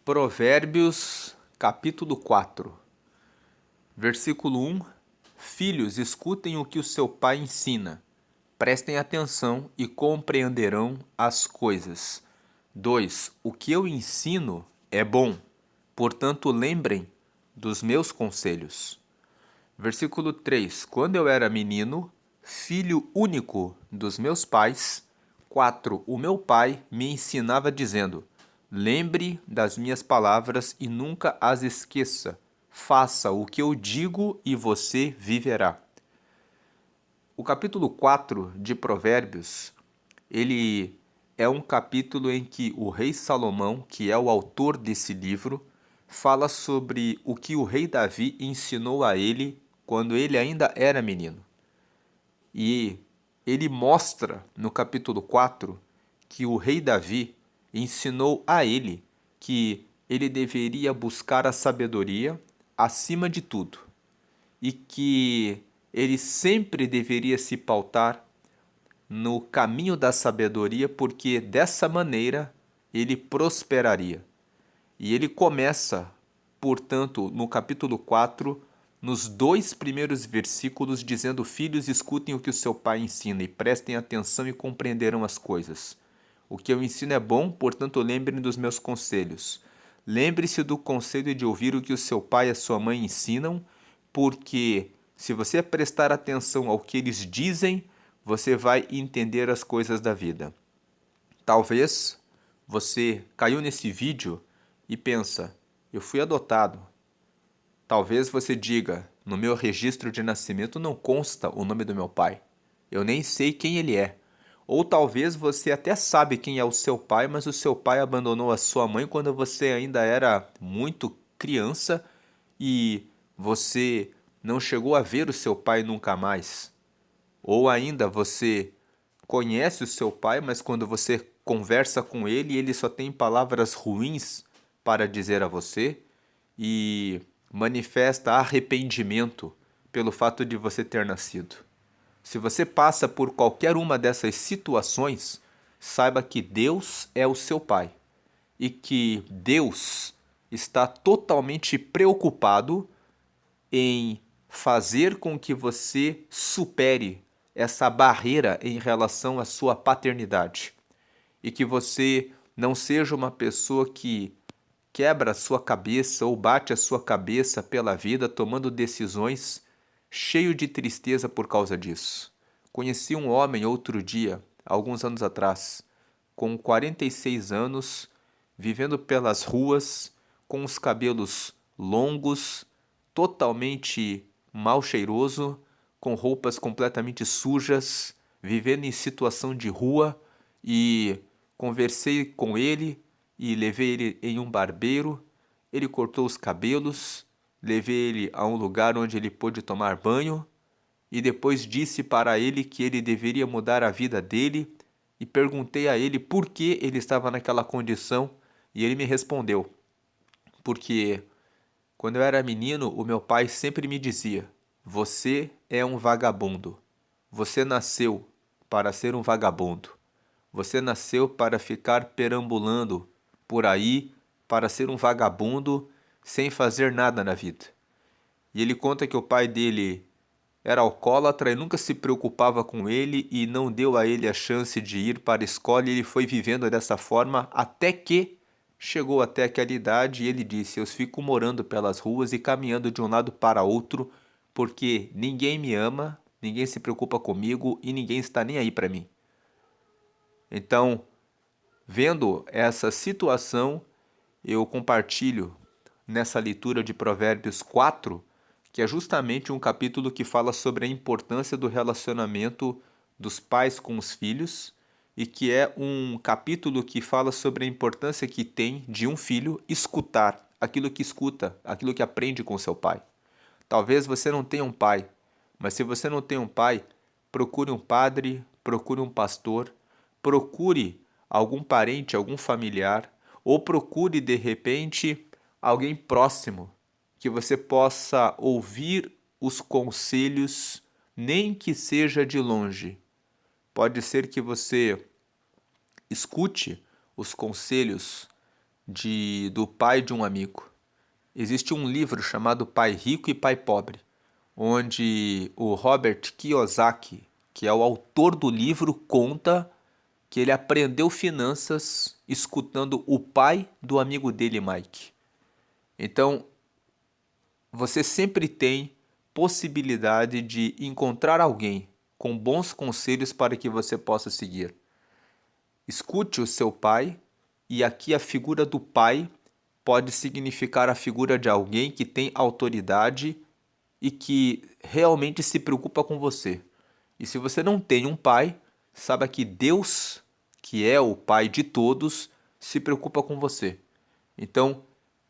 Provérbios, capítulo 4, versículo 1. Filhos, escutem o que o seu pai ensina. Prestem atenção e compreenderão as coisas. 2. O que eu ensino é bom, portanto lembrem dos meus conselhos. Versículo 3. Quando eu era menino, filho único dos meus pais. 4. O meu pai me ensinava dizendo: lembre das minhas palavras e nunca as esqueça. Faça o que eu digo e você viverá. O capítulo 4 de Provérbios, ele é um capítulo em que o rei Salomão, que é o autor desse livro, fala sobre o que o rei Davi ensinou a ele quando ele ainda era menino. E ele mostra no capítulo 4 que o rei Davi ensinou a ele que ele deveria buscar a sabedoria acima de tudo e que ele sempre deveria se pautar no caminho da sabedoria, porque dessa maneira ele prosperaria. E ele começa, portanto, no capítulo 4, nos 2 primeiros versículos, dizendo: filhos, escutem o que o seu pai ensina e prestem atenção e compreenderão as coisas. O que eu ensino é bom, portanto, lembrem dos meus conselhos. Lembre-se do conselho de ouvir o que o seu pai e a sua mãe ensinam, porque se você prestar atenção ao que eles dizem, você vai entender as coisas da vida. Talvez você caiu nesse vídeo e pensa: eu fui adotado. Talvez você diga: no meu registro de nascimento não consta o nome do meu pai. Eu nem sei quem ele é. Ou talvez você até sabe quem é o seu pai, mas o seu pai abandonou a sua mãe quando você ainda era muito criança e você não chegou a ver o seu pai nunca mais. Ou ainda você conhece o seu pai, mas quando você conversa com ele, ele só tem palavras ruins para dizer a você e manifesta arrependimento pelo fato de você ter nascido. Se você passa por qualquer uma dessas situações, saiba que Deus é o seu pai e que Deus está totalmente preocupado em fazer com que você supere essa barreira em relação à sua paternidade e que você não seja uma pessoa que quebra a sua cabeça ou bate a sua cabeça pela vida tomando decisões cheio de tristeza por causa disso. Conheci um homem outro dia, alguns anos atrás, com 46 anos, vivendo pelas ruas, com os cabelos longos, totalmente mal cheiroso, com roupas completamente sujas, vivendo em situação de rua, e conversei com ele e levei ele em um barbeiro. Ele cortou os cabelos, levei ele a um lugar onde ele pôde tomar banho e depois disse para ele que ele deveria mudar a vida dele e perguntei a ele por que ele estava naquela condição e ele me respondeu: porque quando eu era menino, o meu pai sempre me dizia: você é um vagabundo. Você nasceu para ser um vagabundo. Você nasceu para ficar perambulando por aí, para ser um vagabundo sem fazer nada na vida. E ele conta que o pai dele era alcoólatra e nunca se preocupava com ele e não deu a ele a chance de ir para a escola, e ele foi vivendo dessa forma até que chegou até aquela idade e ele disse: eu fico morando pelas ruas e caminhando de um lado para outro porque ninguém me ama, ninguém se preocupa comigo e ninguém está nem aí para mim. Então, vendo essa situação, eu compartilho nessa leitura de Provérbios 4, que é justamente um capítulo que fala sobre a importância do relacionamento dos pais com os filhos e que é um capítulo que fala sobre a importância que tem de um filho escutar aquilo que escuta, aquilo que aprende com seu pai. Talvez você não tenha um pai, mas se você não tem um pai, procure um padre, procure um pastor, procure algum parente, algum familiar, ou procure de repente alguém próximo que você possa ouvir os conselhos, nem que seja de longe. Pode ser que você escute os conselhos do pai de um amigo. Existe um livro chamado Pai Rico e Pai Pobre, onde o Robert Kiyosaki, que é o autor do livro, conta que ele aprendeu finanças escutando o pai do amigo dele, Mike. Então, você sempre tem possibilidade de encontrar alguém com bons conselhos para que você possa seguir. Escute o seu pai, e aqui a figura do pai pode significar a figura de alguém que tem autoridade e que realmente se preocupa com você. E se você não tem um pai, saiba que Deus, que é o pai de todos, se preocupa com você. Então,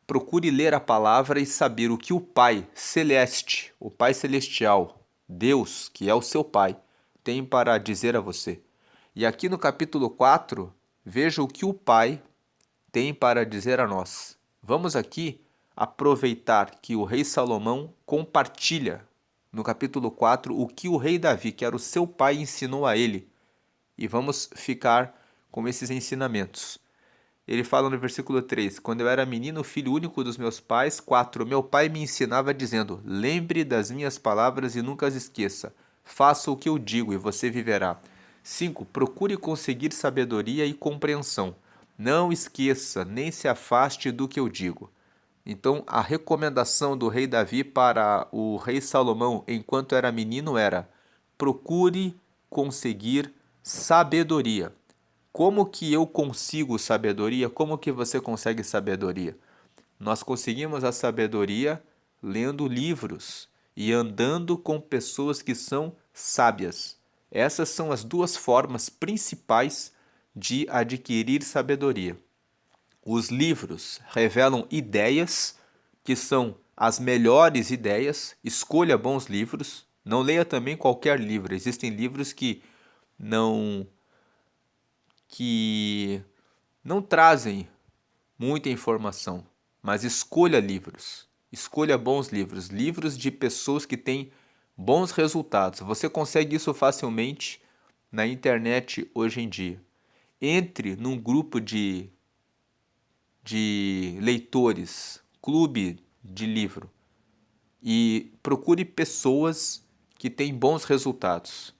procure ler a palavra e saber o que o Pai Celeste, o Pai Celestial, Deus, que é o seu Pai, tem para dizer a você. E aqui no capítulo 4, veja o que o Pai tem para dizer a nós. Vamos aqui aproveitar que o rei Salomão compartilha no capítulo 4 o que o rei Davi, que era o seu pai, ensinou a ele. E vamos ficar com esses ensinamentos. Ele fala no versículo 3: Quando eu era menino, filho único dos meus pais. 4. Meu pai me ensinava dizendo: Lembre das minhas palavras e nunca as esqueça. Faça o que eu digo e você viverá. 5. Procure conseguir sabedoria e compreensão. Não esqueça, nem se afaste do que eu digo. Então, a recomendação do rei Davi para o rei Salomão, enquanto era menino, era: procure conseguir sabedoria. Como que eu consigo sabedoria? Como que você consegue sabedoria? Nós conseguimos a sabedoria lendo livros e andando com pessoas que são sábias. Essas são as duas formas principais de adquirir sabedoria. Os livros revelam ideias que são as melhores ideias. Escolha bons livros. Não leia também qualquer livro. Existem livros não que não trazem muita informação, mas escolha livros. Escolha bons livros, livros de pessoas que têm bons resultados. Você consegue isso facilmente na internet hoje em dia. Entre num grupo de leitores, clube de livro, e procure pessoas que têm bons resultados.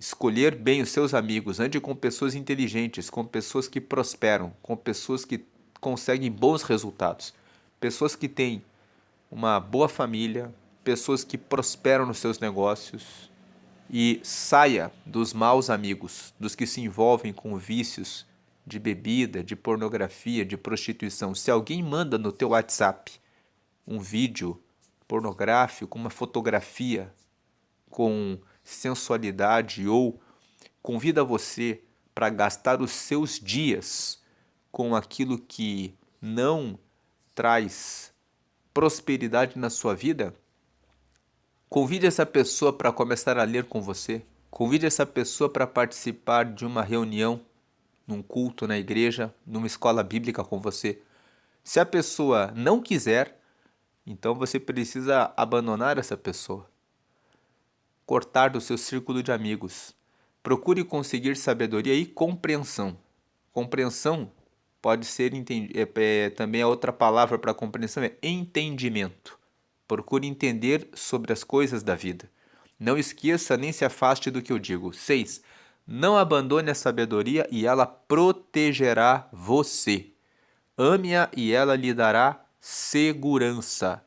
Escolher bem os seus amigos, ande com pessoas inteligentes, com pessoas que prosperam, com pessoas que conseguem bons resultados, pessoas que têm uma boa família, pessoas que prosperam nos seus negócios, e saia dos maus amigos, dos que se envolvem com vícios de bebida, de pornografia, de prostituição. Se alguém manda no teu WhatsApp um vídeo pornográfico, uma fotografia com sensualidade ou convida você para gastar os seus dias com aquilo que não traz prosperidade na sua vida, convide essa pessoa para começar a ler com você. Convide essa pessoa para participar de uma reunião, num culto na igreja, numa escola bíblica com você. Se a pessoa não quiser, então você precisa abandonar essa pessoa. Cortar do seu círculo de amigos. Procure conseguir sabedoria e compreensão. Compreensão pode ser também a outra palavra para compreensão é entendimento. Procure entender sobre as coisas da vida. Não esqueça nem se afaste do que eu digo. 6. Não abandone a sabedoria e ela protegerá você. Ame-a e ela lhe dará segurança.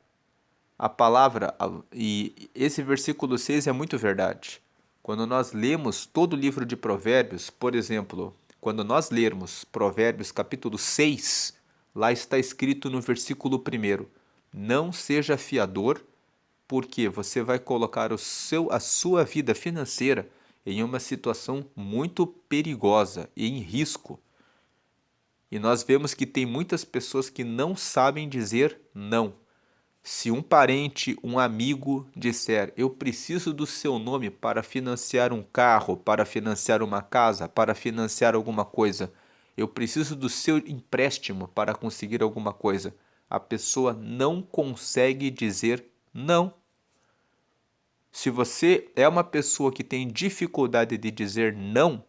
A palavra, e esse versículo 6 é muito verdade. Quando nós lemos todo o livro de Provérbios, por exemplo, quando nós lermos Provérbios capítulo 6, lá está escrito no versículo 1: não seja fiador, porque você vai colocar a sua vida financeira em uma situação muito perigosa e em risco. E nós vemos que tem muitas pessoas que não sabem dizer não. Se um parente, um amigo disser: eu preciso do seu nome para financiar um carro, para financiar uma casa, para financiar alguma coisa, eu preciso do seu empréstimo para conseguir alguma coisa, a pessoa não consegue dizer não. Se você é uma pessoa que tem dificuldade de dizer não,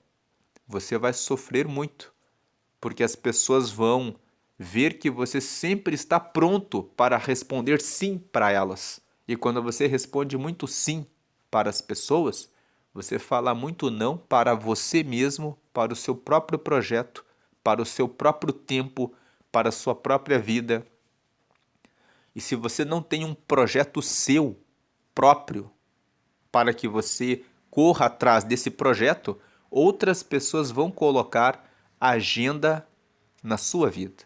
você vai sofrer muito, porque as pessoas vão ver que você sempre está pronto para responder sim para elas. E quando você responde muito sim para as pessoas, você fala muito não para você mesmo, para o seu próprio projeto, para o seu próprio tempo, para a sua própria vida. E se você não tem um projeto seu próprio para que você corra atrás desse projeto, outras pessoas vão colocar agenda na sua vida.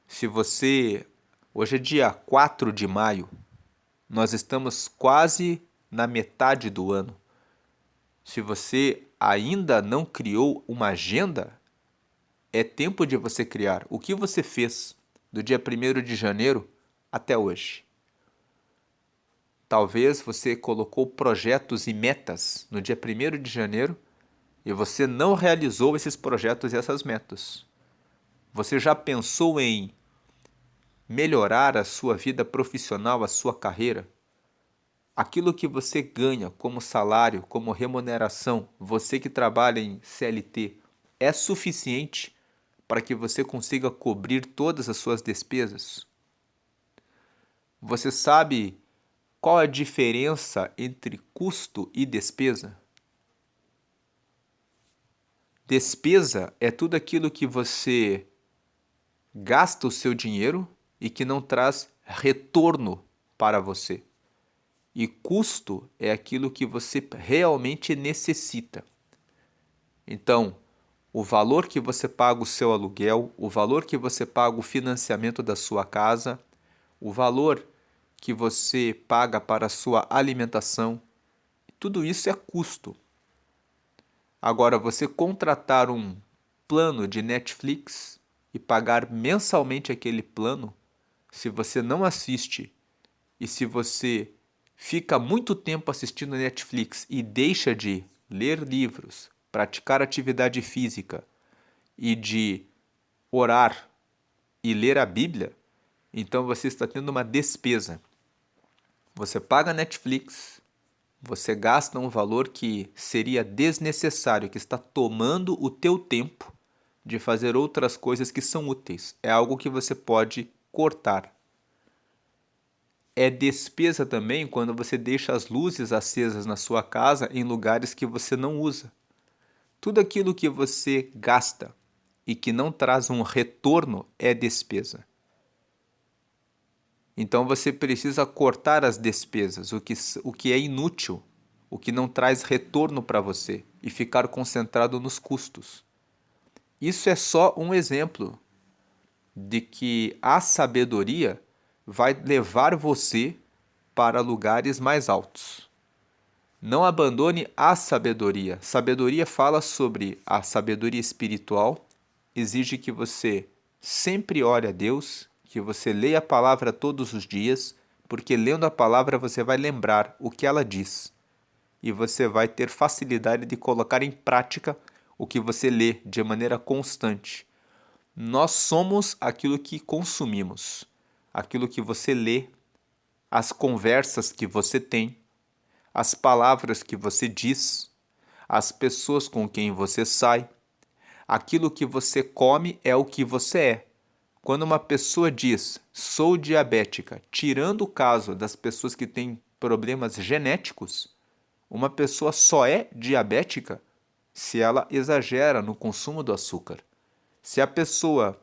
Se você. Hoje é dia 4 de maio, nós estamos quase na metade do ano. Se você ainda não criou uma agenda, é tempo de você criar. O que você fez do dia 1º de janeiro até hoje? Talvez você colocou projetos e metas no dia 1º de janeiro e você não realizou esses projetos e essas metas. Você já pensou em melhorar a sua vida profissional, a sua carreira? Aquilo que você ganha como salário, como remuneração, você que trabalha em CLT, é suficiente para que você consiga cobrir todas as suas despesas? Você sabe qual a diferença entre custo e despesa? Despesa é tudo aquilo que você gasta o seu dinheiro e que não traz retorno para você. E custo é aquilo que você realmente necessita. Então, o valor que você paga o seu aluguel, o valor que você paga o financiamento da sua casa, o valor que você paga para a sua alimentação, tudo isso é custo. Agora, você contratar um plano de Netflix e pagar mensalmente aquele plano, se você não assiste e se você fica muito tempo assistindo Netflix e deixa de ler livros, praticar atividade física e de orar e ler a Bíblia, então você está tendo uma despesa. Você paga Netflix, você gasta um valor que seria desnecessário, que está tomando o teu tempo de fazer outras coisas que são úteis. É algo que você pode cortar. É despesa também quando você deixa as luzes acesas na sua casa em lugares que você não usa. Tudo aquilo que você gasta e que não traz um retorno é despesa. Então você precisa cortar as despesas, o que é inútil, o que não traz retorno para você e ficar concentrado nos custos. Isso é só um exemplo de que a sabedoria vai levar você para lugares mais altos. Não abandone a sabedoria. Sabedoria fala sobre a sabedoria espiritual, exige que você sempre ore a Deus, que você leia a palavra todos os dias, porque lendo a palavra você vai lembrar o que ela diz e você vai ter facilidade de colocar em prática o que você lê de maneira constante. Nós somos aquilo que consumimos, aquilo que você lê, as conversas que você tem, as palavras que você diz, as pessoas com quem você sai. Aquilo que você come é o que você é. Quando uma pessoa diz sou diabética, tirando o caso das pessoas que têm problemas genéticos, uma pessoa só é diabética se ela exagera no consumo do açúcar. Se a pessoa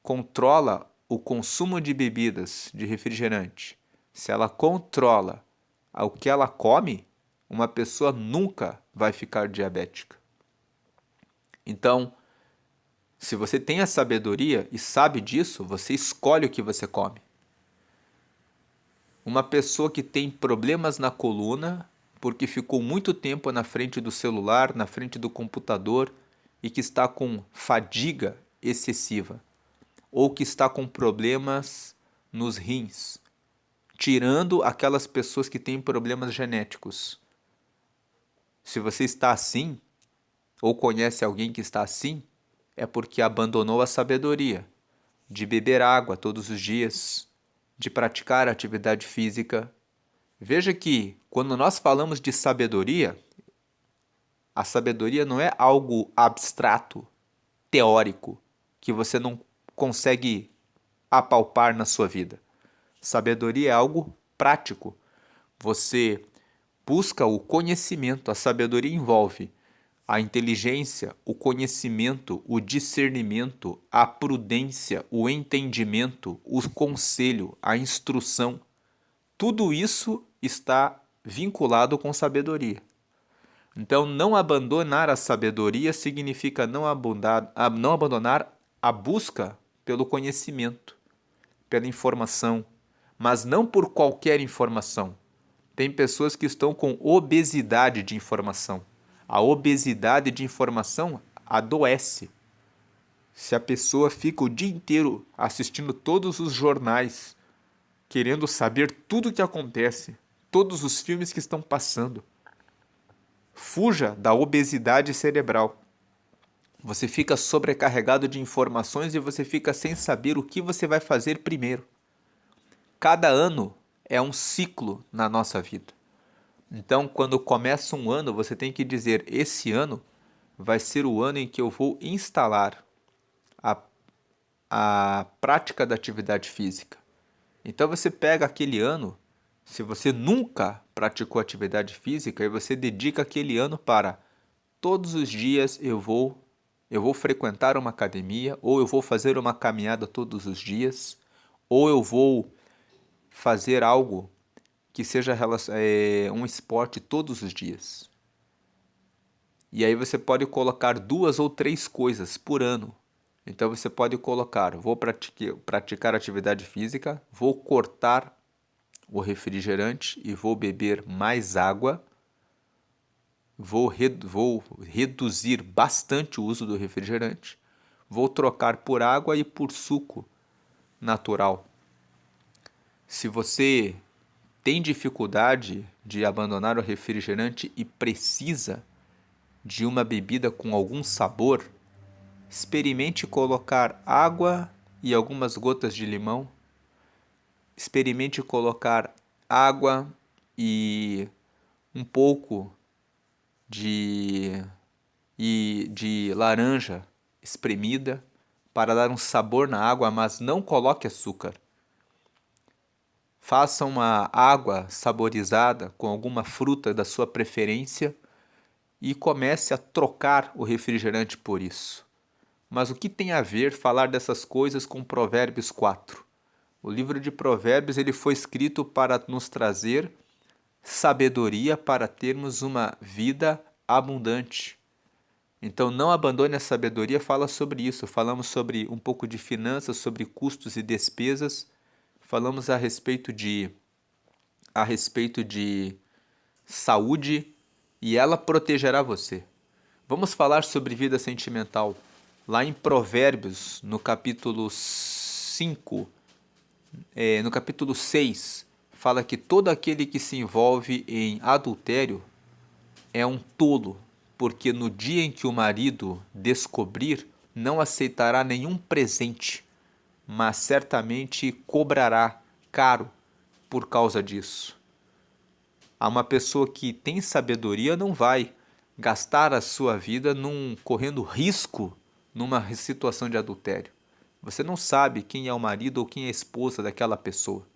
controla o consumo de bebidas, de refrigerante, se ela controla o que ela come, uma pessoa nunca vai ficar diabética. Então, se você tem a sabedoria e sabe disso, você escolhe o que você come. Uma pessoa que tem problemas na coluna porque ficou muito tempo na frente do celular, na frente do computador e que está com fadiga excessiva, ou que está com problemas nos rins, tirando aquelas pessoas que têm problemas genéticos. Se você está assim, ou conhece alguém que está assim, é porque abandonou a sabedoria de beber água todos os dias, de praticar atividade física. Veja que, quando nós falamos de sabedoria, a sabedoria não é algo abstrato, teórico, que você não consegue apalpar na sua vida. Sabedoria é algo prático. Você busca o conhecimento, a sabedoria envolve a inteligência, o conhecimento, o discernimento, a prudência, o entendimento, o conselho, a instrução. Tudo isso está vinculado com sabedoria. Então, não abandonar a sabedoria significa não abandonar a busca pelo conhecimento, pela informação, mas não por qualquer informação. Tem pessoas que estão com obesidade de informação. A obesidade de informação adoece. Se a pessoa fica o dia inteiro assistindo todos os jornais, querendo saber tudo o que acontece, todos os filmes que estão passando, fuja da obesidade cerebral. Você fica sobrecarregado de informações e você fica sem saber o que você vai fazer primeiro. Cada ano é um ciclo na nossa vida. Então, quando começa um ano, você tem que dizer: esse ano vai ser o ano em que eu vou instalar a, a prática da atividade física. Então, você pega aquele ano, se você nunca praticou atividade física, e você dedica aquele ano para todos os dias eu vou frequentar uma academia, ou eu vou fazer uma caminhada todos os dias, ou eu vou fazer algo que seja um esporte todos os dias. E aí você pode colocar 2 ou 3 coisas por ano. Então você pode colocar: vou praticar atividade física, vou cortar o refrigerante e vou beber mais água, vou reduzir bastante o uso do refrigerante, vou trocar por água e por suco natural. Se você tem dificuldade de abandonar o refrigerante e precisa de uma bebida com algum sabor, experimente colocar água e algumas gotas de limão. Experimente colocar água e um pouco de laranja espremida para dar um sabor na água, mas não coloque açúcar. Faça uma água saborizada com alguma fruta da sua preferência e comece a trocar o refrigerante por isso. Mas o que tem a ver falar dessas coisas com Provérbios 4? O livro de Provérbios ele foi escrito para nos trazer sabedoria para termos uma vida abundante. Então não abandone a sabedoria, fala sobre isso. Falamos sobre um pouco de finanças, sobre custos e despesas. Falamos a respeito de saúde e ela protegerá você. Vamos falar sobre vida sentimental. Lá em Provérbios, no capítulo 5, no capítulo 6, fala que todo aquele que se envolve em adultério é um tolo, porque no dia em que o marido descobrir, não aceitará nenhum presente, mas certamente cobrará caro por causa disso. Uma pessoa que tem sabedoria não vai gastar a sua vida correndo risco numa situação de adultério. Você não sabe quem é o marido ou quem é a esposa daquela pessoa.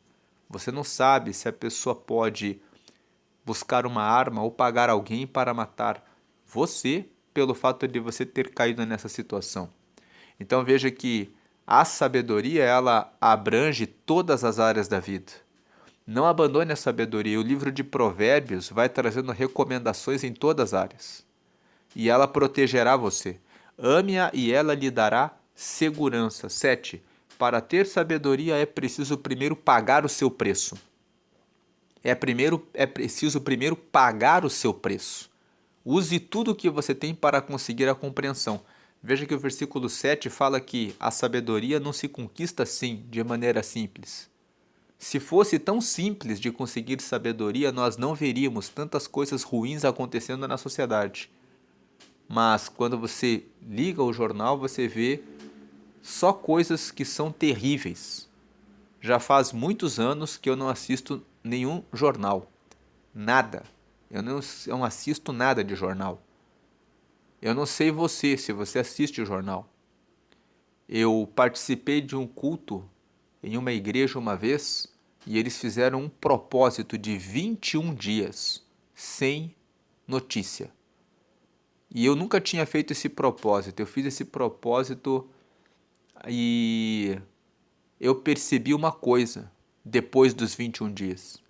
Você não sabe se a pessoa pode buscar uma arma ou pagar alguém para matar você pelo fato de você ter caído nessa situação. Então veja que a sabedoria ela abrange todas as áreas da vida. Não abandone a sabedoria. O livro de Provérbios vai trazendo recomendações em todas as áreas. E ela protegerá você. Ame-a e ela lhe dará segurança. 7. Para ter sabedoria é preciso primeiro pagar o seu preço. É preciso primeiro pagar o seu preço. Use tudo o que você tem para conseguir a compreensão. Veja que o versículo 7 fala que a sabedoria não se conquista assim, de maneira simples. Se fosse tão simples de conseguir sabedoria, nós não veríamos tantas coisas ruins acontecendo na sociedade. Mas quando você liga o jornal, você vê só coisas que são terríveis. Já faz muitos anos que eu não assisto nenhum jornal. Nada. Eu não assisto nada de jornal. Eu não sei você, se você assiste o jornal. Eu participei de um culto em uma igreja uma vez e eles fizeram um propósito de 21 dias sem notícia. E eu nunca tinha feito esse propósito. Eu fiz esse propósito e eu percebi uma coisa depois dos 21 dias,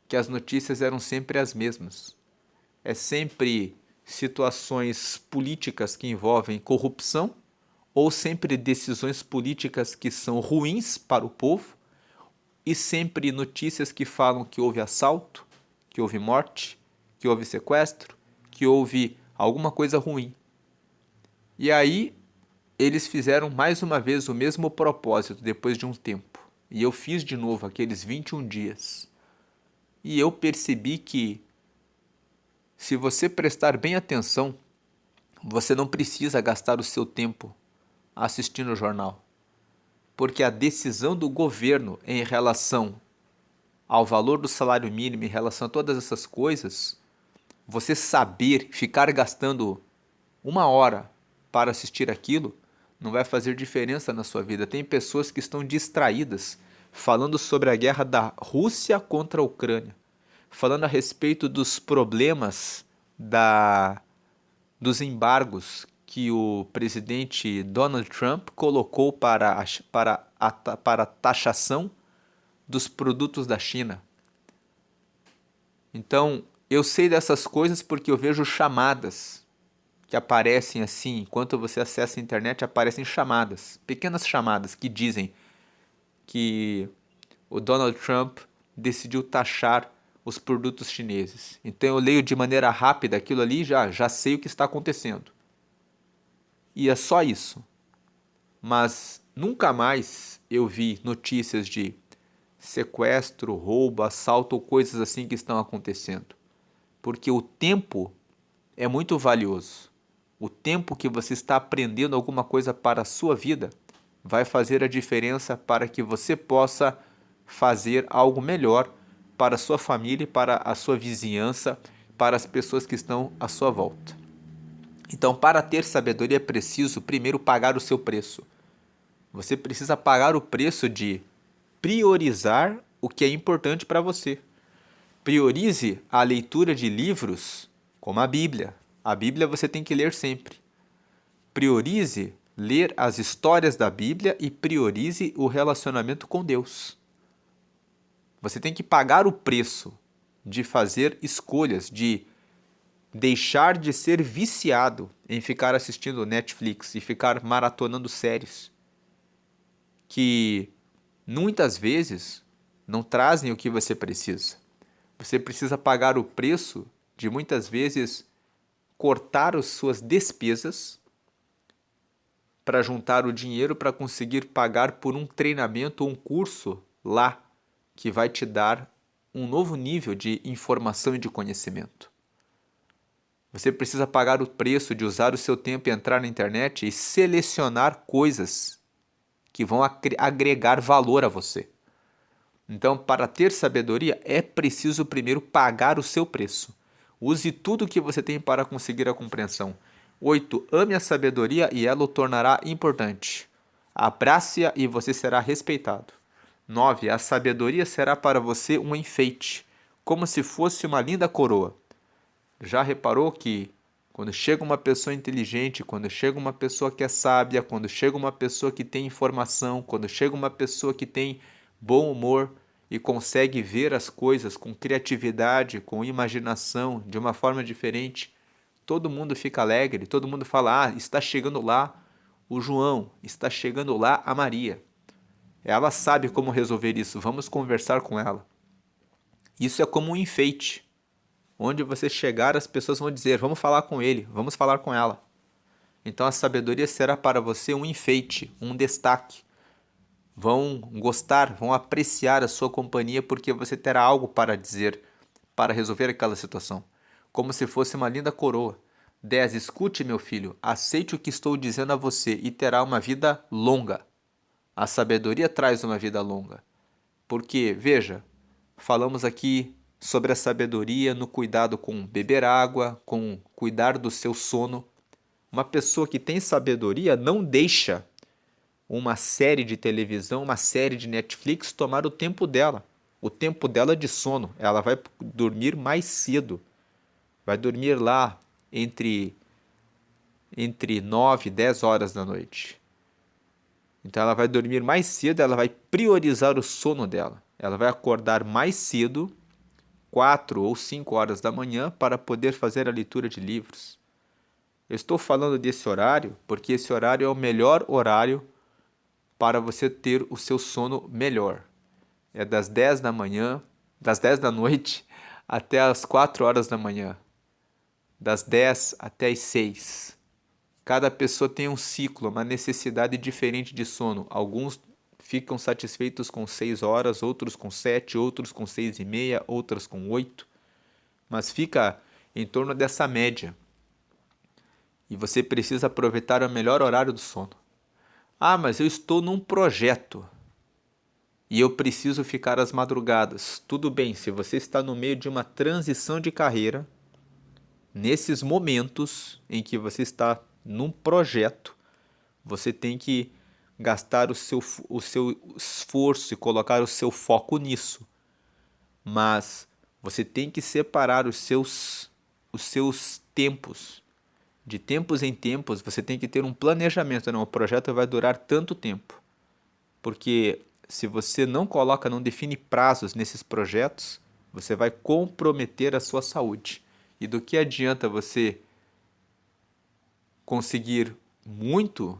que as notícias eram sempre as mesmas. É sempre situações políticas que envolvem corrupção ou sempre decisões políticas que são ruins para o povo e sempre notícias que falam que houve assalto, que houve morte, que houve sequestro, que houve alguma coisa ruim. E aí eles fizeram mais uma vez o mesmo propósito depois de um tempo. E eu fiz de novo aqueles 21 dias. E eu percebi que se você prestar bem atenção, você não precisa gastar o seu tempo assistindo o jornal. Porque a decisão do governo em relação ao valor do salário mínimo, em relação a todas essas coisas, você saber ficar gastando uma hora para assistir aquilo, não vai fazer diferença na sua vida. Tem pessoas que estão distraídas falando sobre a guerra da Rússia contra a Ucrânia, falando a respeito dos problemas dos embargos que o presidente Donald Trump colocou para a taxação dos produtos da China. Então, eu sei dessas coisas porque eu vejo chamadas que aparecem assim, enquanto você acessa a internet, aparecem chamadas, pequenas chamadas que dizem que o Donald Trump decidiu taxar os produtos chineses. Então eu leio de maneira rápida aquilo ali e já sei o que está acontecendo. E é só isso. Mas nunca mais eu vi notícias de sequestro, roubo, assalto ou coisas assim que estão acontecendo. Porque o tempo é muito valioso. O tempo que você está aprendendo alguma coisa para a sua vida vai fazer a diferença para que você possa fazer algo melhor para a sua família, para a sua vizinhança, para as pessoas que estão à sua volta. Então, para ter sabedoria é preciso primeiro pagar o seu preço. Você precisa pagar o preço de priorizar o que é importante para você. Priorize a leitura de livros como a Bíblia. A Bíblia você tem que ler sempre. Priorize ler as histórias da Bíblia e priorize o relacionamento com Deus. Você tem que pagar o preço de fazer escolhas, de deixar de ser viciado em ficar assistindo Netflix e ficar maratonando séries que muitas vezes não trazem o que você precisa. Você precisa pagar o preço de muitas vezes cortar as suas despesas para juntar o dinheiro para conseguir pagar por um treinamento ou um curso lá que vai te dar um novo nível de informação e de conhecimento. Você precisa pagar o preço de usar o seu tempo e entrar na internet e selecionar coisas que vão agregar valor a você. Então, para ter sabedoria, é preciso primeiro pagar o seu preço. Use tudo o que você tem para conseguir a compreensão. 8. Ame a sabedoria e ela o tornará importante. Abrace-a e você será respeitado. 9. A sabedoria será para você um enfeite, como se fosse uma linda coroa. Já reparou que quando chega uma pessoa inteligente, quando chega uma pessoa que é sábia, quando chega uma pessoa que tem informação, quando chega uma pessoa que tem bom humor e consegue ver as coisas com criatividade, com imaginação, de uma forma diferente, todo mundo fica alegre, todo mundo fala: "Ah, está chegando lá o João, está chegando lá a Maria. Ela sabe como resolver isso, vamos conversar com ela." Isso é como um enfeite. Onde você chegar, as pessoas vão dizer: "Vamos falar com ele, vamos falar com ela." Então a sabedoria será para você um enfeite, um destaque. Vão gostar, vão apreciar a sua companhia porque você terá algo para dizer, para resolver aquela situação. Como se fosse uma linda coroa. 10. Escute, meu filho, aceite o que estou dizendo a você e terá uma vida longa. A sabedoria traz uma vida longa. Porque, veja, falamos aqui sobre a sabedoria no cuidado com beber água, com cuidar do seu sono. Uma pessoa que tem sabedoria não deixa uma série de televisão, uma série de Netflix, tomar o tempo dela de sono. Ela vai dormir mais cedo, vai dormir lá entre 9 e 10 horas da noite. Então ela vai dormir mais cedo, ela vai priorizar o sono dela. Ela vai acordar mais cedo, 4 ou 5 horas da manhã, para poder fazer a leitura de livros. Eu estou falando desse horário porque esse horário é o melhor horário para você ter o seu sono melhor. É das 10 da manhã, das 10 da noite até as 4 horas da manhã. Das 10 até as 6. Cada pessoa tem um ciclo, uma necessidade diferente de sono. Alguns ficam satisfeitos com 6 horas, outros com 7, outros com 6 e meia, outras com 8. Mas fica em torno dessa média. E você precisa aproveitar o melhor horário do sono. Ah, mas eu estou num projeto e eu preciso ficar às madrugadas. Tudo bem, se você está no meio de uma transição de carreira, nesses momentos em que você está num projeto, você tem que gastar o seu esforço e colocar o seu foco nisso. Mas você tem que separar os seus tempos. De tempos em tempos, você tem que ter um planejamento. Não, o projeto vai durar tanto tempo. Porque se você não define prazos nesses projetos, você vai comprometer a sua saúde. E do que adianta você conseguir muito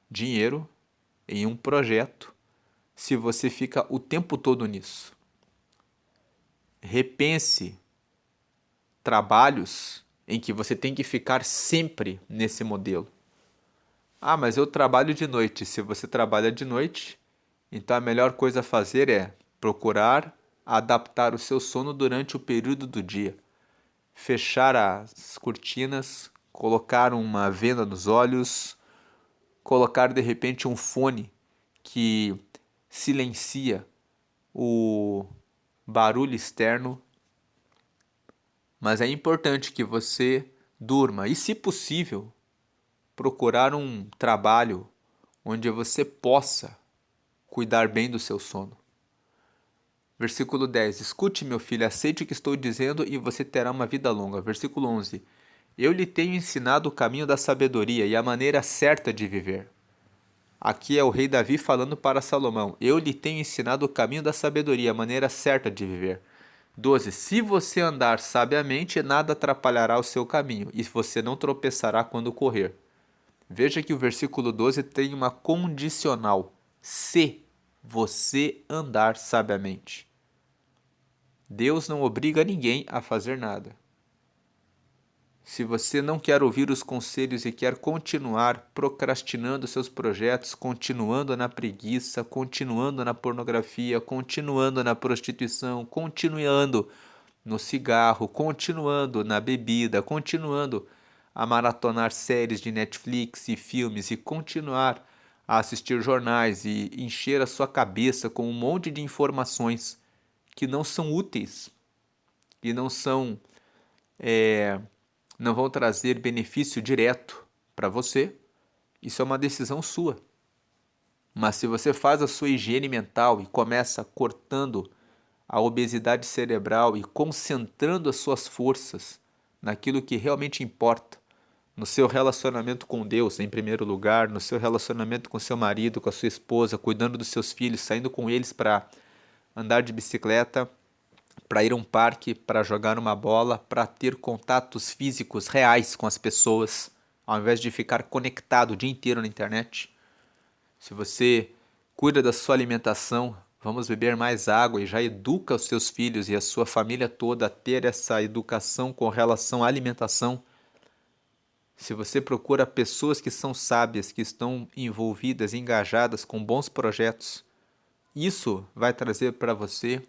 dinheiro em um projeto se você fica o tempo todo nisso? Repense trabalhos em que você tem que ficar sempre nesse modelo. Ah, mas eu trabalho de noite. Se você trabalha de noite, então a melhor coisa a fazer é procurar adaptar o seu sono durante o período do dia. Fechar as cortinas, colocar uma venda nos olhos, colocar de repente um fone que silencia o barulho externo. Mas é importante que você durma e, se possível, procurar um trabalho onde você possa cuidar bem do seu sono. Versículo 10. Escute, meu filho, aceite o que estou dizendo e você terá uma vida longa. Versículo 11. Eu lhe tenho ensinado o caminho da sabedoria e a maneira certa de viver. Aqui é o rei Davi falando para Salomão. Eu lhe tenho ensinado o caminho da sabedoria, a maneira certa de viver. 12. Se você andar sabiamente, nada atrapalhará o seu caminho, e você não tropeçará quando correr. Veja que o versículo 12 tem uma condicional. Se você andar sabiamente. Deus não obriga ninguém a fazer nada. Se você não quer ouvir os conselhos e quer continuar procrastinando seus projetos, continuando na preguiça, continuando na pornografia, continuando na prostituição, continuando no cigarro, continuando na bebida, continuando a maratonar séries de Netflix e filmes e continuar a assistir jornais e encher a sua cabeça com um monte de informações que não são úteis e não vão trazer benefício direto para você, isso é uma decisão sua. Mas se você faz a sua higiene mental e começa cortando a obesidade cerebral e concentrando as suas forças naquilo que realmente importa, no seu relacionamento com Deus, em primeiro lugar, no seu relacionamento com seu marido, com a sua esposa, cuidando dos seus filhos, saindo com eles para andar de bicicleta, para ir a um parque, para jogar uma bola, para ter contatos físicos reais com as pessoas, ao invés de ficar conectado o dia inteiro na internet. Se você cuida da sua alimentação, vamos beber mais água e já educa os seus filhos e a sua família toda a ter essa educação com relação à alimentação. Se você procura pessoas que são sábias, que estão envolvidas, engajadas com bons projetos, isso vai trazer para você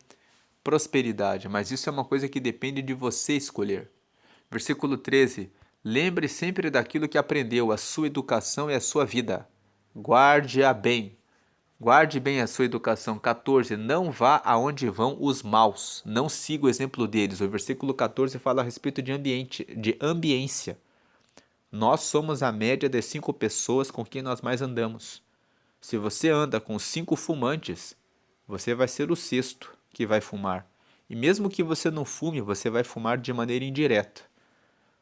prosperidade, mas isso é uma coisa que depende de você escolher. Versículo 13. Lembre sempre daquilo que aprendeu, a sua educação é a sua vida. Guarde-a bem. Guarde bem a sua educação. 14. Não vá aonde vão os maus. Não siga o exemplo deles. O versículo 14 fala a respeito de ambiência. Nós somos a média das 5 pessoas com quem nós mais andamos. Se você anda com 5 fumantes, você vai ser o sexto que vai fumar. E mesmo que você não fume, você vai fumar de maneira indireta.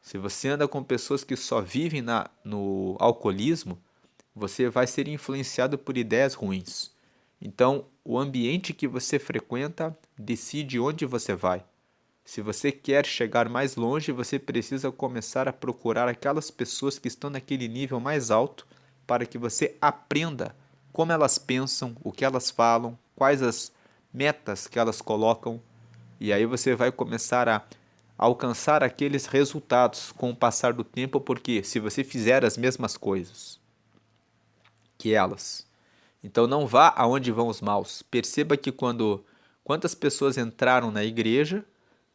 Se você anda com pessoas que só vivem no alcoolismo, você vai ser influenciado por ideias ruins. Então, o ambiente que você frequenta decide onde você vai. Se você quer chegar mais longe, você precisa começar a procurar aquelas pessoas que estão naquele nível mais alto para que você aprenda como elas pensam, o que elas falam, quais as metas que elas colocam. E aí você vai começar a alcançar aqueles resultados com o passar do tempo, porque se você fizer as mesmas coisas que elas, então não vá aonde vão os maus. Perceba que quantas pessoas entraram na igreja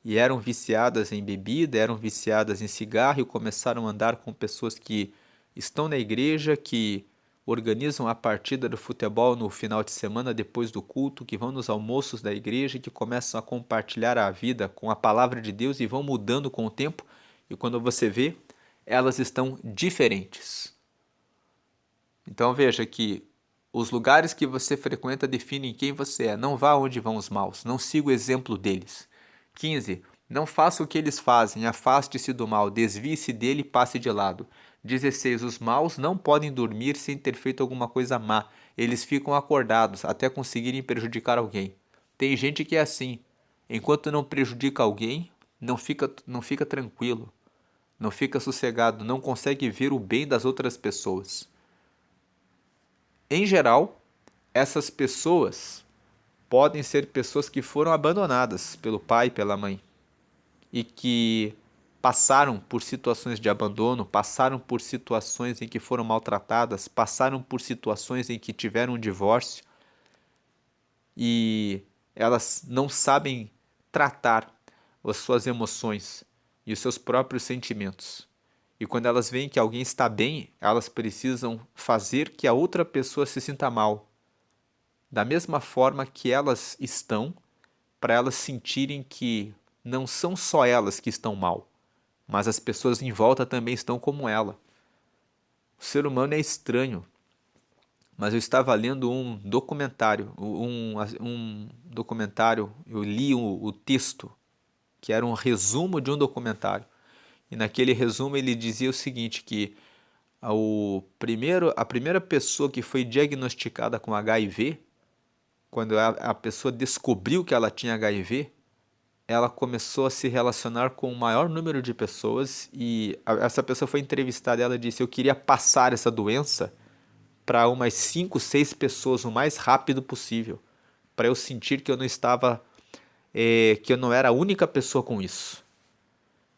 e eram viciadas em bebida, eram viciadas em cigarro e começaram a andar com pessoas que estão na igreja, que organizam a partida do futebol no final de semana depois do culto, que vão nos almoços da igreja, que começam a compartilhar a vida com a palavra de Deus e vão mudando com o tempo. E quando você vê, elas estão diferentes. Então veja que os lugares que você frequenta definem quem você é. Não vá onde vão os maus. Não siga o exemplo deles. 15. Não faça o que eles fazem. Afaste-se do mal. Desvie-se dele e passe de lado. 16. Os maus não podem dormir sem ter feito alguma coisa má. Eles ficam acordados até conseguirem prejudicar alguém. Tem gente que é assim. Enquanto não prejudica alguém, não fica tranquilo. Não fica sossegado. Não consegue ver o bem das outras pessoas. Em geral, essas pessoas podem ser pessoas que foram abandonadas pelo pai e pela mãe e que passaram por situações de abandono, passaram por situações em que foram maltratadas, passaram por situações em que tiveram um divórcio e elas não sabem tratar as suas emoções e os seus próprios sentimentos. E quando elas veem que alguém está bem, elas precisam fazer que a outra pessoa se sinta mal, da mesma forma que elas estão, para elas sentirem que não são só elas que estão mal, mas as pessoas em volta também estão como ela. O ser humano é estranho, mas eu estava lendo um documentário, eu li o texto, que era um resumo de um documentário. E naquele resumo ele dizia o seguinte, que a primeira pessoa que foi diagnosticada com HIV, quando a pessoa descobriu que ela tinha HIV, ela começou a se relacionar com o maior número de pessoas e essa pessoa foi entrevistada e ela disse: eu queria passar essa doença para umas 5, 6 pessoas o mais rápido possível, para eu sentir que eu não estava, que eu não era a única pessoa com isso.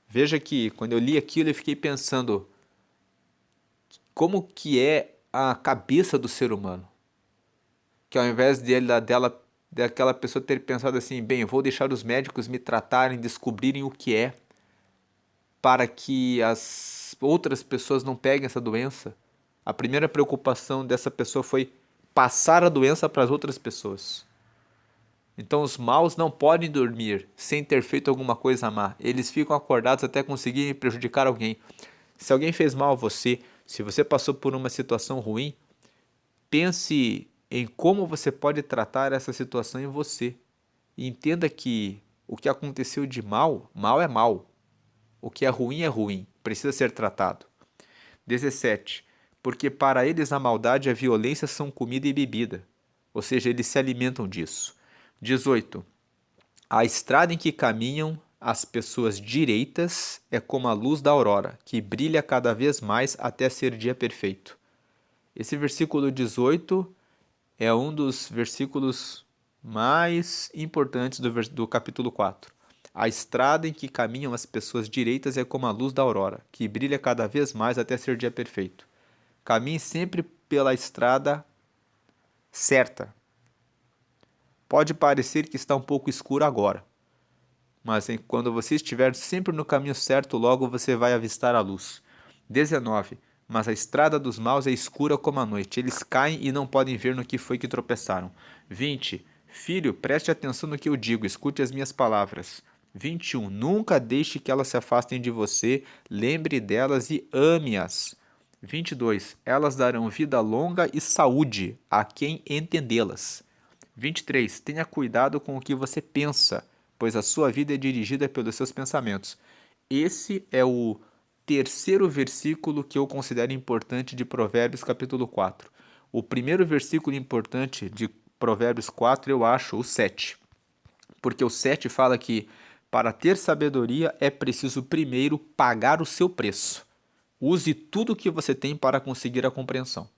Veja que quando eu li aquilo eu fiquei pensando como que é a cabeça do ser humano, que ao invés daquela pessoa ter pensado assim, bem, eu vou deixar os médicos me tratarem, descobrirem o que é, para que as outras pessoas não peguem essa doença. A primeira preocupação dessa pessoa foi passar a doença para as outras pessoas. Então os maus não podem dormir sem ter feito alguma coisa má. Eles ficam acordados até conseguirem prejudicar alguém. Se alguém fez mal a você, se você passou por uma situação ruim, pense em como você pode tratar essa situação em você. E entenda que o que aconteceu de mal, mal é mal. O que é ruim, precisa ser tratado. 17. Porque para eles a maldade e a violência são comida e bebida. Ou seja, eles se alimentam disso. 18. A estrada em que caminham as pessoas direitas é como a luz da aurora, que brilha cada vez mais até ser dia perfeito. Esse versículo 18 é um dos versículos mais importantes do capítulo 4. A estrada em que caminham as pessoas direitas é como a luz da aurora, que brilha cada vez mais até ser dia perfeito. Caminhe sempre pela estrada certa. Pode parecer que está um pouco escuro agora, mas quando você estiver sempre no caminho certo, logo você vai avistar a luz. 19. Mas a estrada dos maus é escura como a noite. Eles caem e não podem ver no que foi que tropeçaram. 20. Filho, preste atenção no que eu digo, escute as minhas palavras. 21. Nunca deixe que elas se afastem de você, lembre delas e ame-as. 22. Elas darão vida longa e saúde a quem entendê-las. 23. Tenha cuidado com o que você pensa, pois a sua vida é dirigida pelos seus pensamentos. Esse é o terceiro versículo que eu considero importante de Provérbios capítulo 4. O primeiro versículo importante de Provérbios 4 eu acho o 7. Porque o 7 fala que para ter sabedoria é preciso primeiro pagar o seu preço. Use tudo o que você tem para conseguir a compreensão.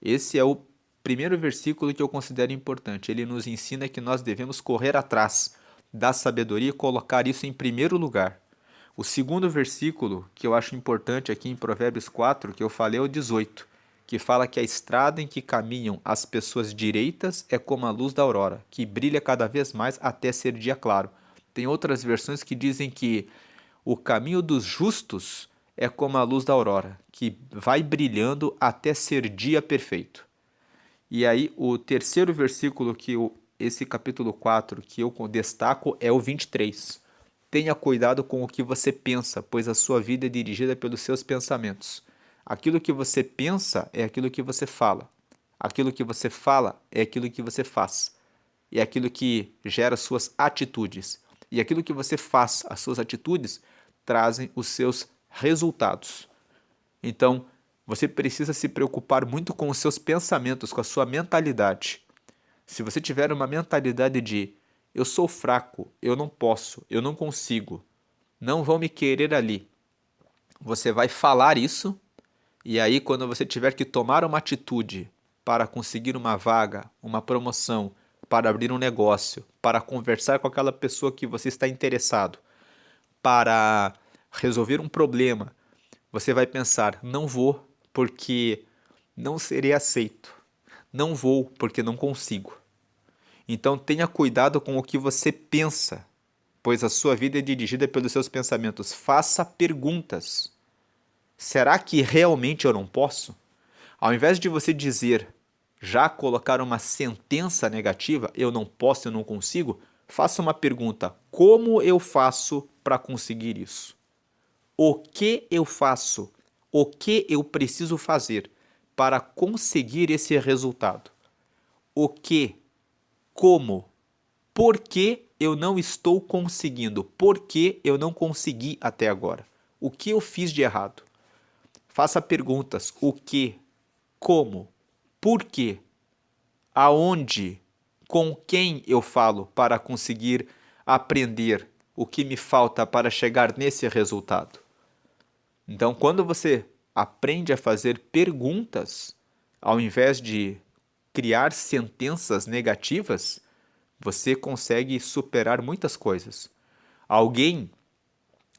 Esse é o primeiro versículo que eu considero importante. Ele nos ensina que nós devemos correr atrás da sabedoria e colocar isso em primeiro lugar. O segundo versículo que eu acho importante aqui em Provérbios 4, que eu falei, é o 18, que fala que a estrada em que caminham as pessoas direitas é como a luz da aurora, que brilha cada vez mais até ser dia claro. Tem outras versões que dizem que o caminho dos justos é como a luz da aurora, que vai brilhando até ser dia perfeito. E aí, o terceiro versículo esse capítulo 4 que eu destaco é o 23. Tenha cuidado com o que você pensa, pois a sua vida é dirigida pelos seus pensamentos. Aquilo que você pensa é aquilo que você fala. Aquilo que você fala é aquilo que você faz. E é aquilo que gera suas atitudes. E aquilo que você faz, as suas atitudes, trazem os seus resultados. Então, você precisa se preocupar muito com os seus pensamentos, com a sua mentalidade. Se você tiver uma mentalidade de eu sou fraco, eu não posso, eu não consigo, não vão me querer ali, você vai falar isso, e aí quando você tiver que tomar uma atitude para conseguir uma vaga, uma promoção, para abrir um negócio, para conversar com aquela pessoa que você está interessado, para resolver um problema, você vai pensar, não vou porque não serei aceito. Não vou porque não consigo. Então tenha cuidado com o que você pensa, pois a sua vida é dirigida pelos seus pensamentos. Faça perguntas. Será que realmente eu não posso? Ao invés de você dizer, já colocar uma sentença negativa, eu não posso, eu não consigo, faça uma pergunta: como eu faço para conseguir isso? O que eu faço? O que eu preciso fazer para conseguir esse resultado? O que? Como? Por que eu não estou conseguindo? Por que eu não consegui até agora? O que eu fiz de errado? Faça perguntas: o que? Como? Por quê? Aonde? Com quem eu falo para conseguir aprender o que me falta para chegar nesse resultado? Então, quando você aprende a fazer perguntas, ao invés de criar sentenças negativas, você consegue superar muitas coisas. Alguém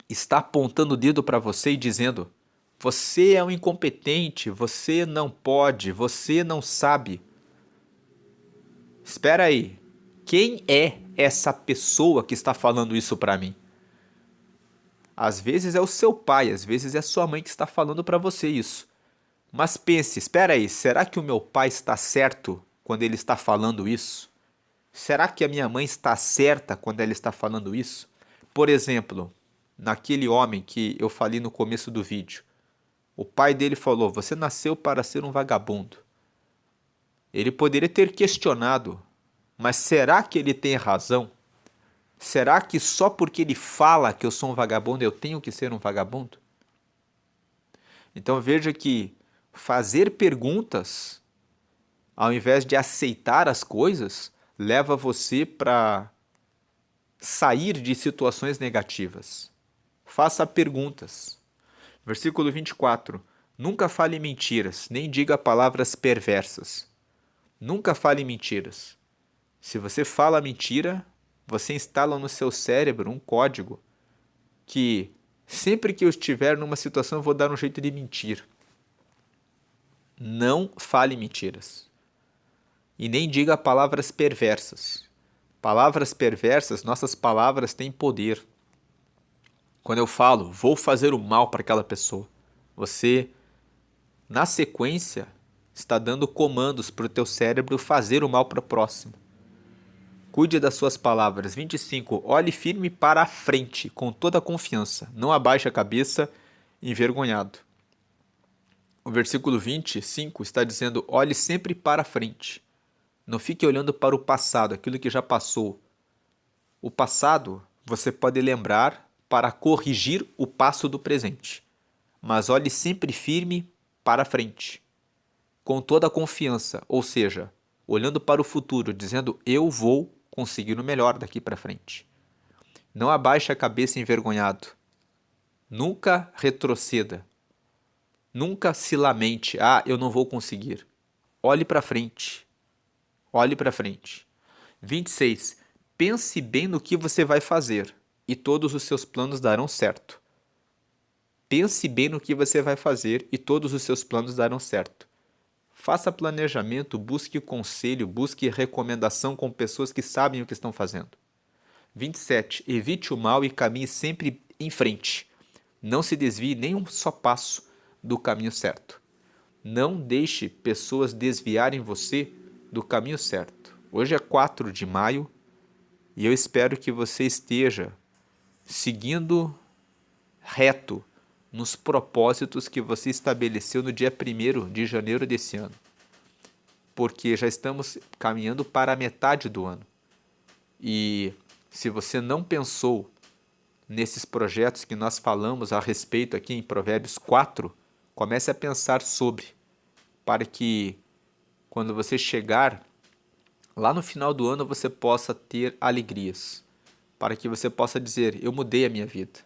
está apontando o dedo para você e dizendo: você é um incompetente, você não pode, você não sabe. Espera aí, quem é essa pessoa que está falando isso para mim? Às vezes é o seu pai, às vezes é sua mãe que está falando para você isso. Mas pense, espera aí, será que o meu pai está certo quando ele está falando isso? Será que a minha mãe está certa quando ela está falando isso? Por exemplo, naquele homem que eu falei no começo do vídeo, o pai dele falou: você nasceu para ser um vagabundo. Ele poderia ter questionado, mas será que ele tem razão? Será que só porque ele fala que eu sou um vagabundo eu tenho que ser um vagabundo? Então veja que fazer perguntas, ao invés de aceitar as coisas, leva você para sair de situações negativas. Faça perguntas. Versículo 24. Nunca fale mentiras, nem diga palavras perversas. Nunca fale mentiras. Se você fala mentira, você instala no seu cérebro um código que sempre que eu estiver numa situação eu vou dar um jeito de mentir. Não fale mentiras. E nem diga palavras perversas. Palavras perversas, nossas palavras têm poder. Quando eu falo, vou fazer o mal para aquela pessoa, você, na sequência, está dando comandos para o teu cérebro fazer o mal para o próximo. Cuide das suas palavras. 25. Olhe firme para a frente, com toda a confiança. Não abaixe a cabeça envergonhado. O versículo 25 está dizendo: olhe sempre para frente. Não fique olhando para o passado, aquilo que já passou. O passado você pode lembrar para corrigir o passo do presente, mas olhe sempre firme para frente, com toda a confiança, ou seja, olhando para o futuro, dizendo: eu vou conseguir o melhor daqui para frente. Não abaixe a cabeça envergonhado. Nunca retroceda. Nunca se lamente: ah, eu não vou conseguir. Olhe para frente. Olhe para frente. 26. Pense bem no que você vai fazer e todos os seus planos darão certo. Pense bem no que você vai fazer e todos os seus planos darão certo. Faça planejamento, busque conselho, busque recomendação com pessoas que sabem o que estão fazendo. 27. Evite o mal e caminhe sempre em frente. Não se desvie nem um só passo do caminho certo. Não deixe pessoas desviarem você do caminho certo. Hoje é 4 de maio e eu espero que você esteja seguindo reto nos propósitos que você estabeleceu no dia 1º de janeiro desse ano. Porque já estamos caminhando para a metade do ano. E se você não pensou nesses projetos que nós falamos a respeito aqui em Provérbios 4, comece a pensar sobre, para que quando você chegar lá no final do ano você possa ter alegrias, para que você possa dizer: eu mudei a minha vida.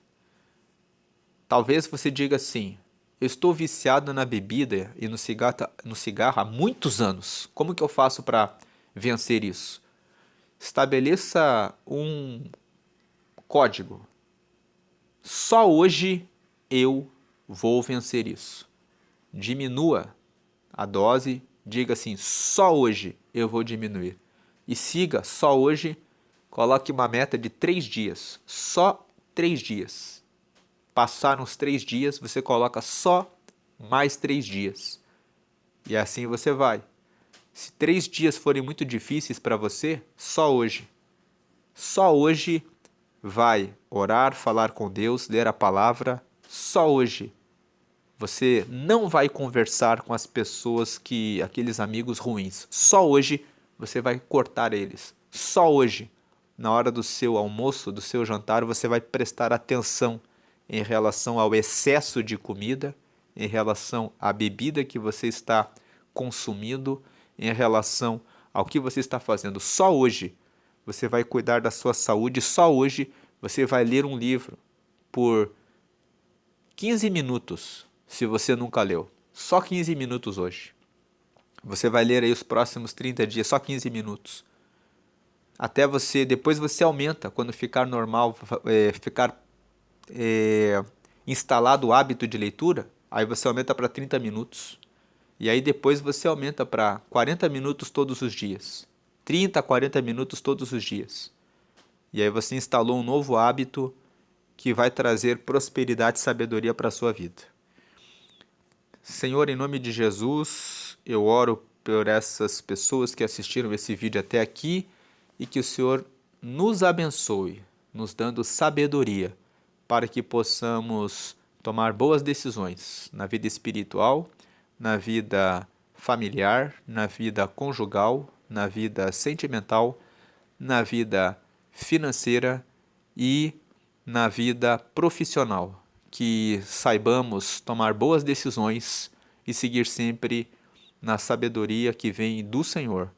Talvez você diga assim: eu estou viciado na bebida e no cigarro há muitos anos. Como que eu faço para vencer isso? Estabeleça um código. Só hoje eu vou vencer isso. Diminua a dose, diga assim: só hoje eu vou diminuir. E siga só hoje, coloque uma meta de 3 dias. Só 3 dias. Passaram os 3 dias, você coloca só mais 3 dias. E assim você vai. Se 3 dias forem muito difíceis para você, só hoje. Só hoje vai orar, falar com Deus, ler a palavra. Só hoje. Você não vai conversar com as pessoas aqueles amigos ruins. Só hoje você vai cortar eles. Só hoje, na hora do seu almoço, do seu jantar, você vai prestar atenção em relação ao excesso de comida, em relação à bebida que você está consumindo, em relação ao que você está fazendo. Só hoje você vai cuidar da sua saúde, só hoje você vai ler um livro por 15 minutos, se você nunca leu. Só 15 minutos hoje. Você vai ler aí os próximos 30 dias, só 15 minutos. Até você, depois você aumenta, quando ficar normal, ficar instalado o hábito de leitura, aí você aumenta para 30 minutos. E aí depois você aumenta para 40 minutos todos os dias. 30 a 40 minutos todos os dias. E aí você instalou um novo hábito que vai trazer prosperidade e sabedoria para a sua vida. Senhor, em nome de Jesus, eu oro por essas pessoas que assistiram esse vídeo até aqui e que o Senhor nos abençoe, nos dando sabedoria para que possamos tomar boas decisões na vida espiritual, na vida familiar, na vida conjugal, na vida sentimental, na vida financeira e na vida profissional. Que saibamos tomar boas decisões e seguir sempre na sabedoria que vem do Senhor.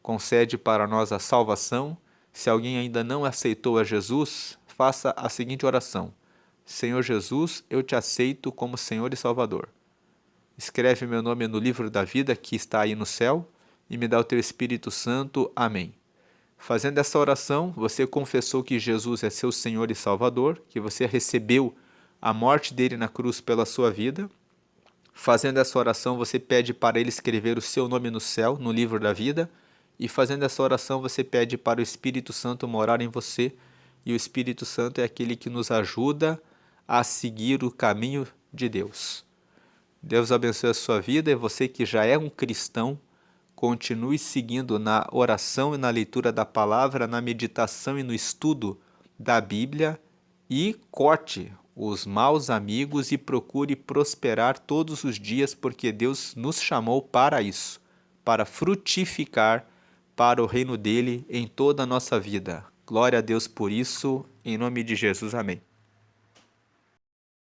Concede para nós a salvação. Se alguém ainda não aceitou a Jesus, faça a seguinte oração: Senhor Jesus, eu te aceito como Senhor e Salvador. Escreve meu nome no livro da vida que está aí no céu e me dá o teu Espírito Santo. Amém. Fazendo essa oração, você confessou que Jesus é seu Senhor e Salvador, que você recebeu a morte dele na cruz pela sua vida. Fazendo essa oração, você pede para ele escrever o seu nome no céu, no livro da vida. E fazendo essa oração, você pede para o Espírito Santo morar em você. E o Espírito Santo é aquele que nos ajuda a seguir o caminho de Deus. Deus abençoe a sua vida e você que já é um cristão, continue seguindo na oração e na leitura da palavra, na meditação e no estudo da Bíblia e corte os maus amigos e procure prosperar todos os dias, porque Deus nos chamou para isso, para frutificar para o reino dele em toda a nossa vida. Glória a Deus por isso, em nome de Jesus, amém.